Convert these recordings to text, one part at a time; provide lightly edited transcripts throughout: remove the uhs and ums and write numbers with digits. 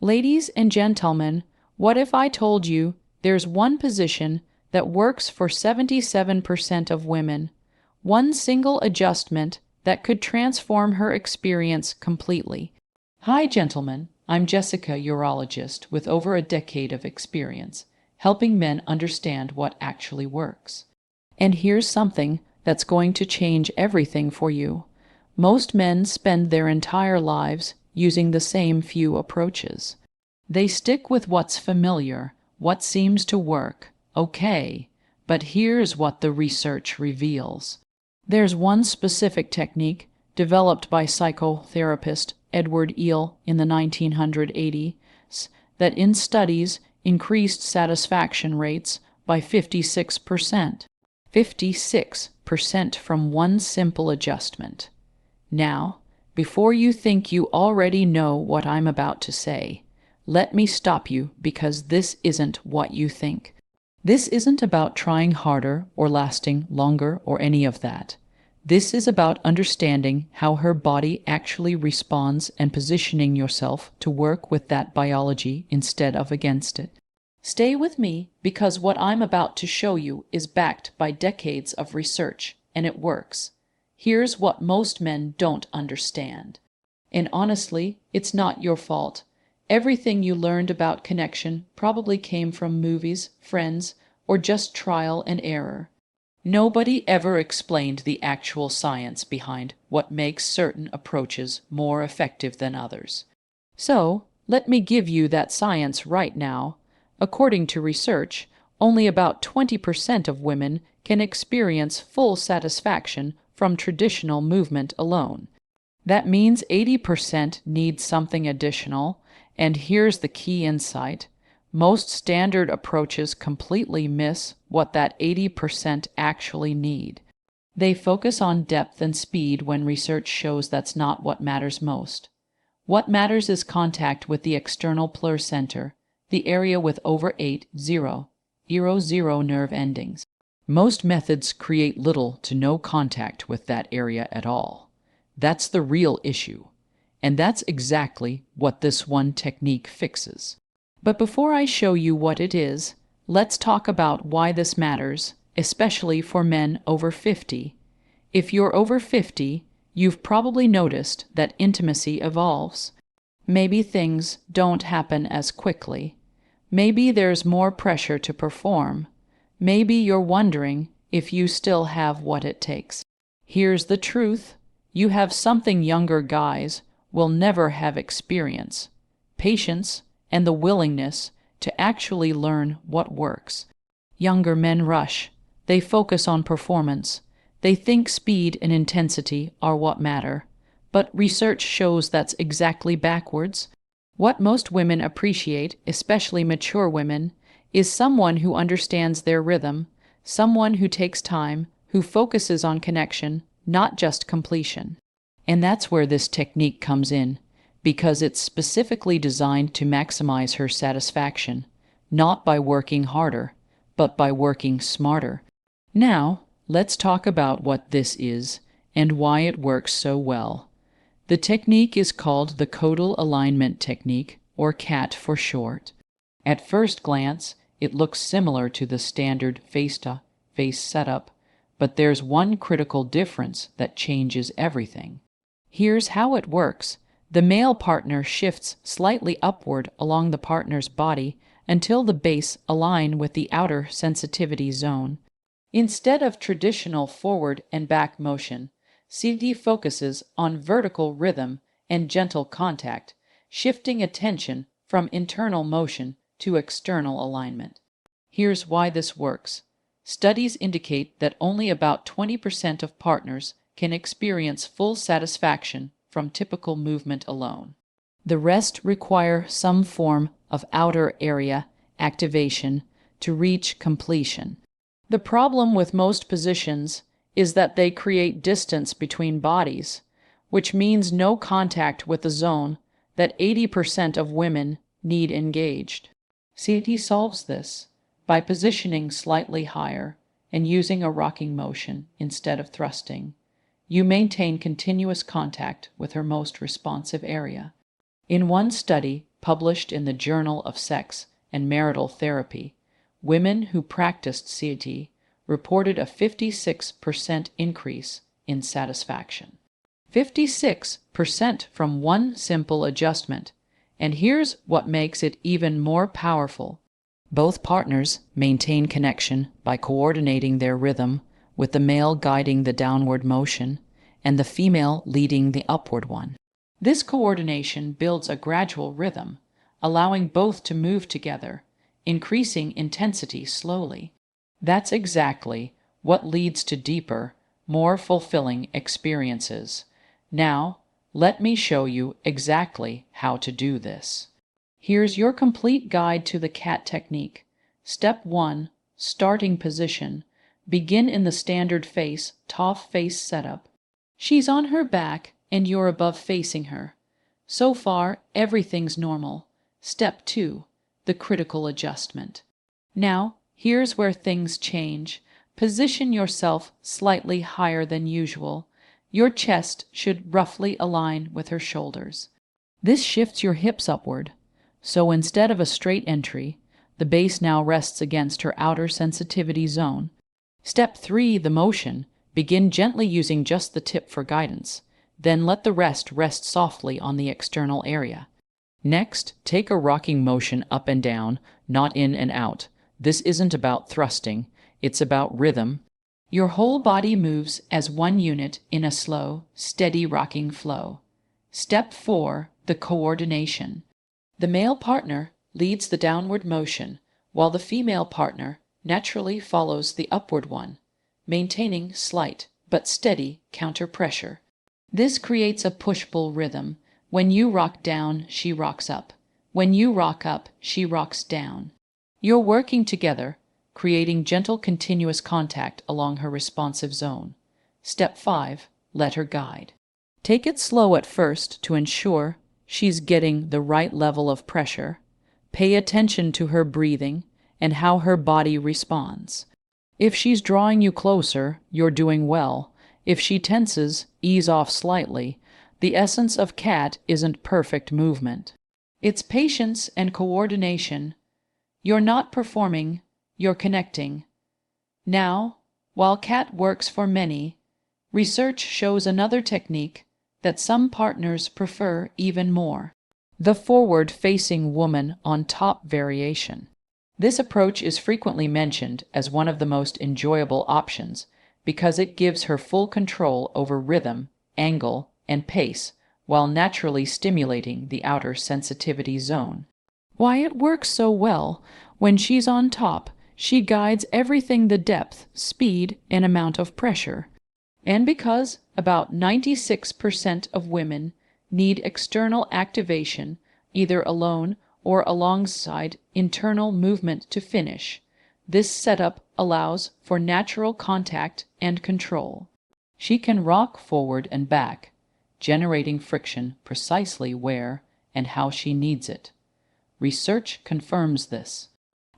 Ladies and gentlemen, what if I told you there's one position that works for 77% of women, one single adjustment that could transform her experience completely? Hi, gentlemen. I'm Jessica, urologist with over a decade of experience, helping men understand what actually works. And here's something that's going to change everything for you. Most men spend their entire lives using the same few approaches. They stick with what's familiar, what seems to work. Okay, but here's what the research reveals. There's one specific technique developed by psychotherapist Edward Eel in the 1980s that in studies increased satisfaction rates by 56%. 56% from one simple adjustment. Now, before you think you already know what I'm about to say, let me stop you because this isn't what you think. This isn't about trying harder or lasting longer or any of that. This is about understanding how her body actually responds and positioning yourself to work with that biology instead of against it. Stay with me because what I'm about to show you is backed by decades of research, and it works. Here's what most men don't understand. And honestly, it's not your fault. Everything you learned about connection probably came from movies, friends, or just trial and error. Nobody ever explained the actual science behind what makes certain approaches more effective than others. So, let me give you that science right now. According to research, only about 20% of women can experience full satisfaction from traditional movement alone. That means 80% need something additional, and here's the key insight. Most standard approaches completely miss what that 80% actually need. They focus on depth and speed when research shows that's not what matters most. What matters is contact with the external placenta, the area with over 0 nerve endings. Most methods create little to no contact with that area at all. That's the real issue, and that's exactly what this one technique fixes. But before I show you what it is, let's talk about why this matters, especially for men over 50. If you're over 50, you've probably noticed that intimacy evolves. Maybe things don't happen as quickly. Maybe there's more pressure to perform. Maybe you're wondering if you still have what it takes. Here's the truth. You have something younger guys will never have: experience, patience, and the willingness to actually learn what works. Younger men rush. They focus on performance. They think speed and intensity are what matter. But research shows that's exactly backwards. What most women appreciate, especially mature women, is someone who understands their rhythm, someone who takes time, who focuses on connection, not just completion. And that's where this technique comes in, because it's specifically designed to maximize her satisfaction, not by working harder, but by working smarter. Now, let's talk about what this is and why it works so well. The technique is called the Caudal Alignment Technique, or CAT for short. At first glance, it looks similar to the standard face-to-face setup, but there's one critical difference that changes everything. Here's how it works. The male partner shifts slightly upward along the partner's body until the base align with the outer sensitivity zone. Instead of traditional forward and back motion, CD focuses on vertical rhythm and gentle contact, shifting attention from internal motion to external alignment. Here's why this works. Studies indicate that only about 20% of partners can experience full satisfaction from typical movement alone. The rest require some form of outer area activation to reach completion. The problem with most positions is that they create distance between bodies, which means no contact with the zone that 80% of women need engaged. CT solves this by positioning slightly higher and using a rocking motion instead of thrusting. You maintain continuous contact with her most responsive area. In one study, published in the Journal of Sex and Marital Therapy, women who practiced CT reported a 56% increase in satisfaction. 56% from one simple adjustment. And here's what makes it even more powerful. Both partners maintain connection by coordinating their rhythm, with the male guiding the downward motion and the female leading the upward one. This coordination builds a gradual rhythm, allowing both to move together, increasing intensity slowly. That's exactly what leads to deeper, more fulfilling experiences. Now, let me show you exactly how to do this. Here's your complete guide to the cat technique. Step 1. Starting position. Begin in the standard face, top face setup. She's on her back and you're above facing her. So far, everything's normal. Step 2. The critical adjustment. Now, here's where things change. Position yourself slightly higher than usual. Your chest should roughly align with her shoulders. This shifts your hips upward. So instead of a straight entry, the base now rests against her outer sensitivity zone. Step 3. The motion. Begin gently using just the tip for guidance. Then let the rest softly on the external area. Next, take a rocking motion up and down, not in and out. This isn't about thrusting, it's about rhythm. Your whole body moves as one unit in a slow, steady rocking flow. Step 4. The coordination. The male partner leads the downward motion, while the female partner naturally follows the upward one, maintaining slight but steady counter pressure. This creates a push-pull rhythm. When you rock down, she rocks up. When you rock up, she rocks down. You're working together, creating gentle continuous contact along her responsive zone. Step 5. Let her guide. Take it slow at first to ensure she's getting the right level of pressure. Pay attention to her breathing and how her body responds. If she's drawing you closer, you're doing well. If she tenses, ease off slightly. The essence of cat isn't perfect movement. It's patience and coordination. You're not performing, you're connecting. Now, while cat works for many, research shows another technique that some partners prefer even more: the forward-facing woman on top variation. This approach is frequently mentioned as one of the most enjoyable options because it gives her full control over rhythm, angle, and pace while naturally stimulating the outer sensitivity zone. Why it works so well? When she's on top, she guides everything: the depth, speed, and amount of pressure. And because about 96% of women need external activation, either alone or alongside internal movement to finish, this setup allows for natural contact and control. She can rock forward and back, generating friction precisely where and how she needs it. Research confirms this.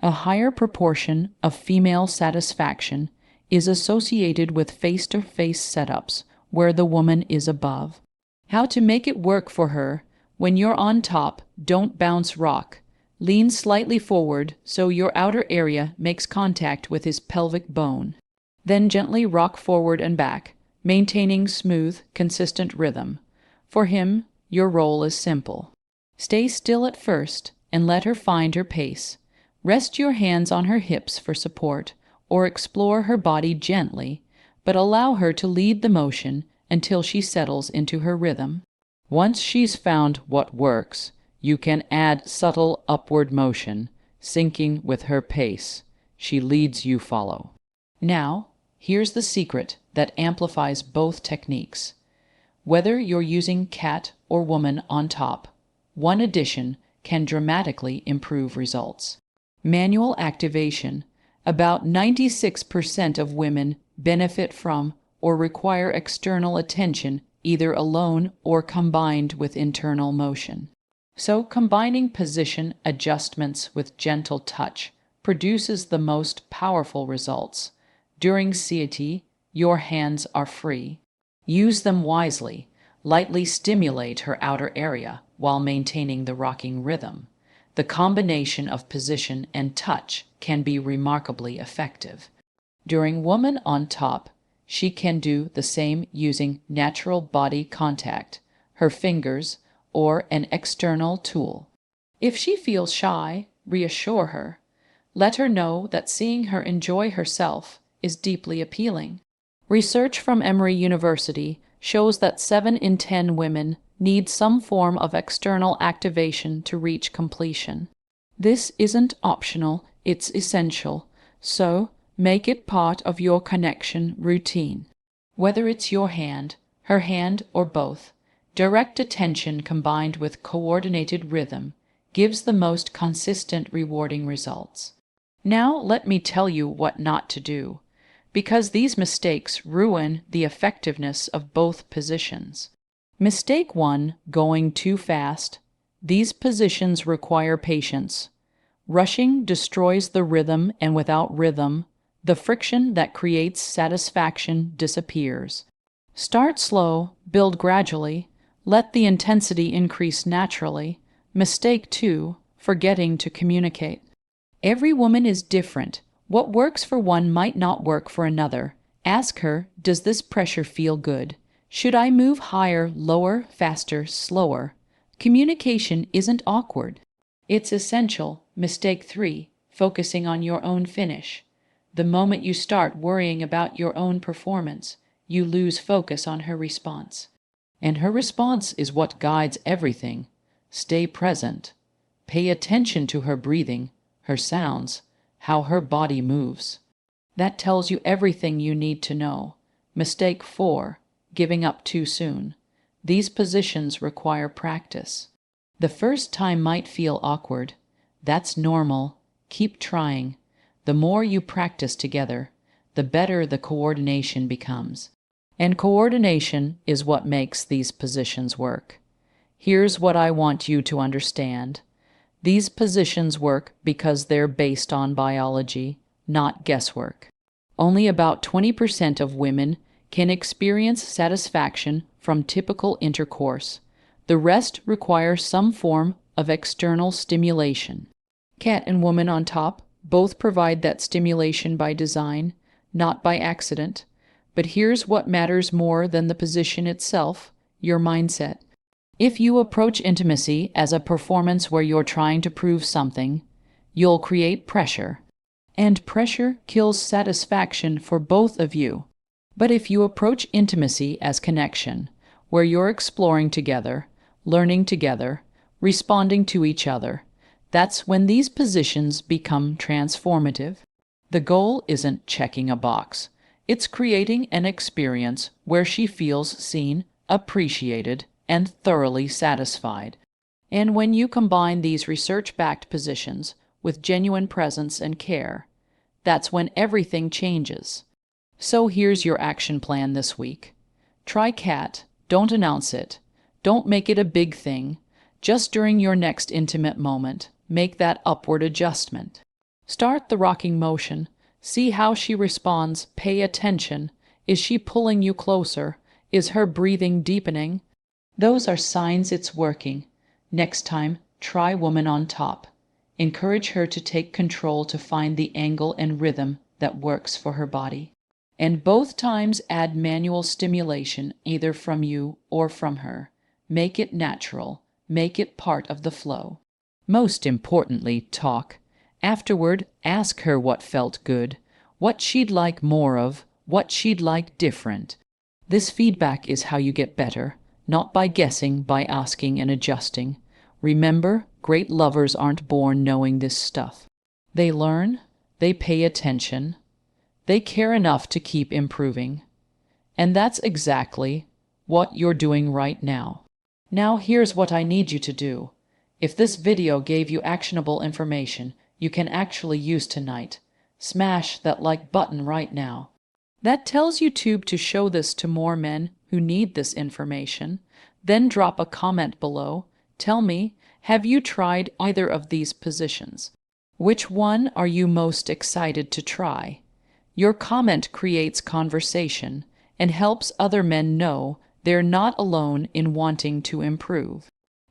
A higher proportion of female satisfaction is associated with face-to-face setups where the woman is above. How to make it work for her: when you're on top, don't bounce rock. Lean slightly forward so your outer area makes contact with his pelvic bone. Then gently rock forward and back, maintaining smooth, consistent rhythm. For him, your role is simple. Stay still at first and let her find her pace. Rest your hands on her hips for support, or explore her body gently, but allow her to lead the motion until she settles into her rhythm. Once she's found what works, you can add subtle upward motion, syncing with her pace. She leads, you follow. Now, here's the secret that amplifies both techniques. Whether you're using cat or woman on top, one addition can dramatically improve results. Manual activation. About 96% of women benefit from or require external attention, either alone or combined with internal motion. So combining position adjustments with gentle touch produces the most powerful results. During CT, your hands are free. Use them wisely. Lightly stimulate her outer area while maintaining the rocking rhythm. The combination of position and touch can be remarkably effective. During Woman on Top, she can do the same using natural body contact, her fingers, or an external tool. If she feels shy, reassure her. Let her know that seeing her enjoy herself is deeply appealing. Research from Emory University shows that 7 in 10 women need some form of external activation to reach completion. This isn't optional, it's essential, so make it part of your connection routine. Whether it's your hand, her hand, or both, direct attention combined with coordinated rhythm gives the most consistent, rewarding results. Now let me tell you what not to do, because these mistakes ruin the effectiveness of both positions. Mistake 1, going too fast. These positions require patience. Rushing destroys the rhythm, and without rhythm, the friction that creates satisfaction disappears. Start slow, build gradually, let the intensity increase naturally. Mistake 2, forgetting to communicate. Every woman is different. What works for one might not work for another. Ask her, does this pressure feel good? Should I move higher, lower, faster, slower? Communication isn't awkward. It's essential. Mistake 3, focusing on your own finish. The moment you start worrying about your own performance, you lose focus on her response. And her response is what guides everything. Stay present. Pay attention to her breathing, her sounds, how her body moves. That tells you everything you need to know. Mistake 4, giving up too soon. These positions require practice. The first time might feel awkward. That's normal. Keep trying. The more you practice together, the better the coordination becomes. And coordination is what makes these positions work. Here's what I want you to understand. These positions work because they're based on biology, not guesswork. Only about 20% of women can experience satisfaction from typical intercourse. The rest require some form of external stimulation. Cat and Woman on Top both provide that stimulation by design, not by accident. But here's what matters more than the position itself: your mindset. If you approach intimacy as a performance where you're trying to prove something, you'll create pressure. And pressure kills satisfaction for both of you. But if you approach intimacy as connection, where you're exploring together, learning together, responding to each other, that's when these positions become transformative. The goal isn't checking a box. It's creating an experience where she feels seen, appreciated, and thoroughly satisfied. And when you combine these research-backed positions with genuine presence and care, that's when everything changes. So here's your action plan this week. Try CAT. Don't announce it. Don't make it a big thing. Just during your next intimate moment, make that upward adjustment. Start the rocking motion. See how she responds. Pay attention. Is she pulling you closer? Is her breathing deepening? Those are signs it's working. Next time, try Woman on Top. Encourage her to take control to find the angle and rhythm that works for her body. And both times add manual stimulation, either from you or from her. Make it natural. Make it part of the flow. Most importantly, talk. Afterward, ask her what felt good, what she'd like more of, what she'd like different. This feedback is how you get better, not by guessing, by asking and adjusting. Remember, great lovers aren't born knowing this stuff. They learn, they pay attention, they care enough to keep improving. And that's exactly what you're doing right now. Now here's what I need you to do. If this video gave you actionable information you can actually use tonight, smash that like button right now. That tells YouTube to show this to more men who need this information. Then drop a comment below. Tell me, have you tried either of these positions? Which one are you most excited to try? Your comment creates conversation and helps other men know They're not alone in wanting to improve.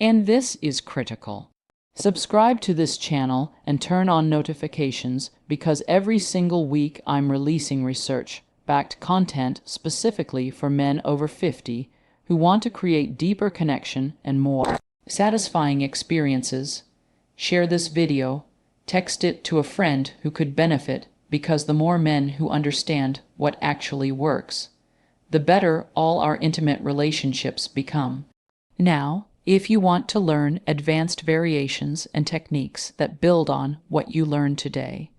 And this is critical. Subscribe to this channel and turn on notifications because every single week I'm releasing research-backed content specifically for men over 50 who want to create deeper connection and more satisfying experiences. Share this video, text it to a friend who could benefit, because the more men who understand what actually works, the better all our intimate relationships become. Now, if you want to learn advanced variations and techniques that build on what you learned today,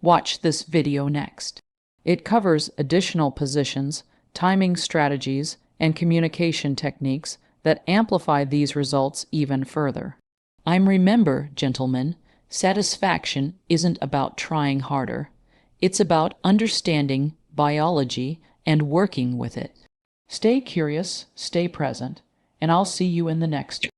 watch this video next. It covers additional positions, timing strategies, and communication techniques that amplify these results even further. Remember, gentlemen, satisfaction isn't about trying harder. It's about understanding biology and working with it. Stay curious, stay present, and I'll see you in the next